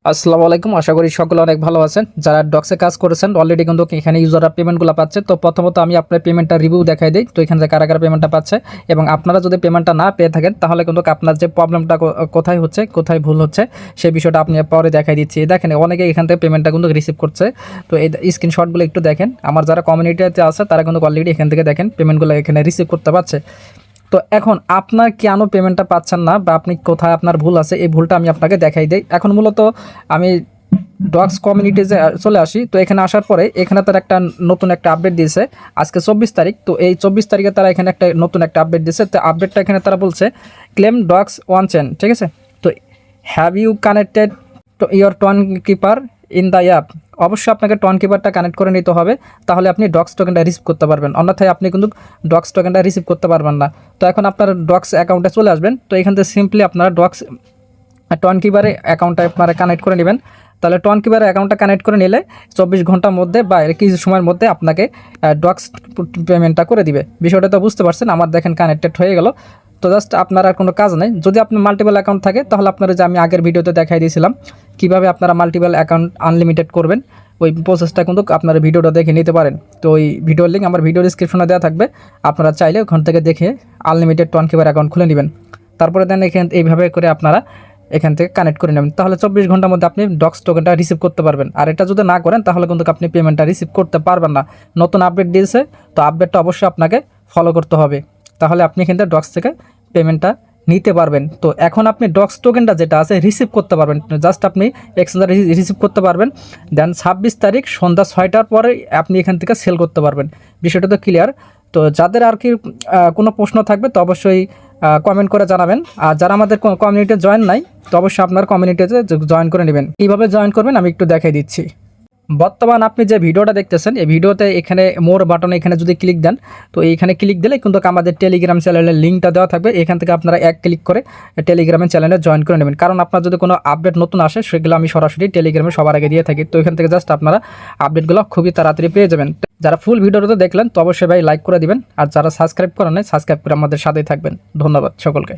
আসসালামু আলাইকুম। আশা করি সকলে অনেক ভালো আছেন। যারা ডক্সে কাজ করেছেন অলরেডি কিন্তু এখানে ইউজাররা পেমেন্টগুলো পাচ্ছে। তো প্রথমত আমি আপনার পেমেন্টটা রিভিউ দেখাই দিই। তো এখানে কারা কারা পেমেন্টটা পাচ্ছে এবং আপনারা যদি পেমেন্টটা না পেয়ে থাকেন তাহলে কিন্তু আপনার যে প্রবলেমটা কোথায় হচ্ছে, কোথায় ভুল হচ্ছে সেই বিষয়টা আপনি পরে দেখাই দিচ্ছি। দেখেন অনেকে এখান থেকে পেমেন্টটা কিন্তু রিসিভ করছে। তো এই স্ক্রিনশটগুলো একটু দেখেন। আমার যারা কমিউনিটিতে আছে তারা কিন্তু অলরেডি এখান থেকে দেখেন পেমেন্টগুলো এখানে রিসিভ করতে পারছে। তো এখন আপনার কেন পেমেন্টটা পাচ্ছেন না বা আপনি কোথায় আপনার ভুল আছে এই ভুলটা আমি আপনাকে দেখাই দিই। এখন মূলত আমি ডক্স কমিউনিটিতে চলে আসি। তো এখানে আসার পরে এখানে তারা নতুন একটা আপডেট দিয়েছে আজকে 24 তারিখ। তো এই 24 তারিখে তারা এখানে নতুন একটা আপডেট দিয়েছে। তো আপডেটটা এখানে তারা বলছে ক্লেম ডক্স ওয়ান চেন, ঠিক আছে। তো have you connected your Tonkeeper in the app. অবশ্যই আপনাকে টন কিপারটা কানেক্ট করে নিতে হবে, তাহলে আপনি ডক্স টোকেনটা রিসিভ করতে পারবেন, অন্যথায় আপনি কিন্তু ডক্স টোকেনটা রিসিভ করতে পারবেন না। তো এখন আপনার ডক্স অ্যাকাউন্টে চলে আসবেন। তো এখান থেকে সিম্পলি আপনারা ডক্স টন কিপারে অ্যাকাউন্টটা আপনারা কানেক্ট করে নেবেন। তাহলে টন কিপারে অ্যাকাউন্টটা কানেক্ট করে নিলে 24 ঘন্টার মধ্যে বা কিছু সময়ের মধ্যে আপনাকে ডক্স পেমেন্টটা করে দিবে। বিষয়টা তো বুঝতে পারছেন। আমার দেখেন কানেক্টেড হয়ে গেল। তো জাস্ট আপনার আর কোনো কাজ নেই। যদি আপনার মাল্টিপল অ্যাকাউন্ট থাকে তাহলে আপনারা যে আমি আগের ভিডিওতে দেখাই দিয়েছিলাম কীভাবে আপনারা মাল্টিপল অ্যাকাউন্ট আনলিমিটেড করবেন, ওই প্রসেসটা কিন্তু আপনারা ভিডিওটা দেখে নিতে পারেন। তো ওই ভিডিওর লিঙ্ক আমার ভিডিও ডিসক্রিপশনে দেওয়া থাকবে, আপনারা চাইলে ওখান থেকে দেখে আনলিমিটেড টন কিপার অ্যাকাউন্ট খুলে নেবেন। তারপরে দেন এইভাবে করে আপনারা এখান থেকে কানেক্ট করে নেবেন। তাহলে 24 ঘন্টার মধ্যে আপনি ডক্স টোকেনটা রিসিভ করতে পারবেন। আর এটা যদি না করেন তাহলে কিন্তু আপনি পেমেন্টটা রিসিভ করতে পারবেন না। নতুন আপডেট দিয়েছে, তো আপডেটটা অবশ্যই আপনাকে ফলো করতে হবে, তাহলে আপনি কিন্তু ডক্স থেকে পেমেন্টটা নিতে পারবেন। তো এখন আপনি ডক্স টোকেনটা যেটা আছে রিসিভ করতে পারবেন, জাস্ট আপনি এক্সচেঞ্জ রিসিভ করতে পারবেন। দেন 26 তারিখ সন্ধ্যা 6টার পরে আপনি এখান থেকে সেল করতে পারবেন। বিষয়টা তো ক্লিয়ার। তো যাদের আর কি কোনো প্রশ্ন থাকবে তো অবশ্যই কমেন্ট করে জানাবেন। আর যারা আমাদের কমিউনিটিতে জয়েন নাই তো অবশ্যই আপনার কমিউনিটিতে জয়েন করে নেবেন। কীভাবে জয়েন করবেন আমি একটু দেখাই দিচ্ছি। বর্তমান আপনি যে ভিডিওটা দেখতেছেন এই ভিডিওতে এখানে মোর বাটনে এখানে যদি ক্লিক দেন, তো এইখানে ক্লিক দিলে কিন্তু আমাদের টেলিগ্রাম চ্যানেলের লিঙ্কটা দেওয়া থাকবে। এখান থেকে আপনারা এক ক্লিক করে টেলিগ্রামের চ্যানেলে জয়েন করে নেবেন। কারণ আপনার যদি কোনো আপডেট নতুন আসে সেগুলো আমি সরাসরি টেলিগ্রামে সবার আগে দিয়ে থাকি। তো এখান থেকে জাস্ট আপনারা আপডেটগুলো খুবই তাড়াতাড়ি পেয়ে যাবেন। যারা ফুল ভিডিওটা দেখলেন তো অবশ্যই ভাই লাইক করে দিবেন, আর যারা সাবস্ক্রাইব করেন নাই সাবস্ক্রাইব করে আমাদের সাথেই থাকবেন। ধন্যবাদ সকলকে।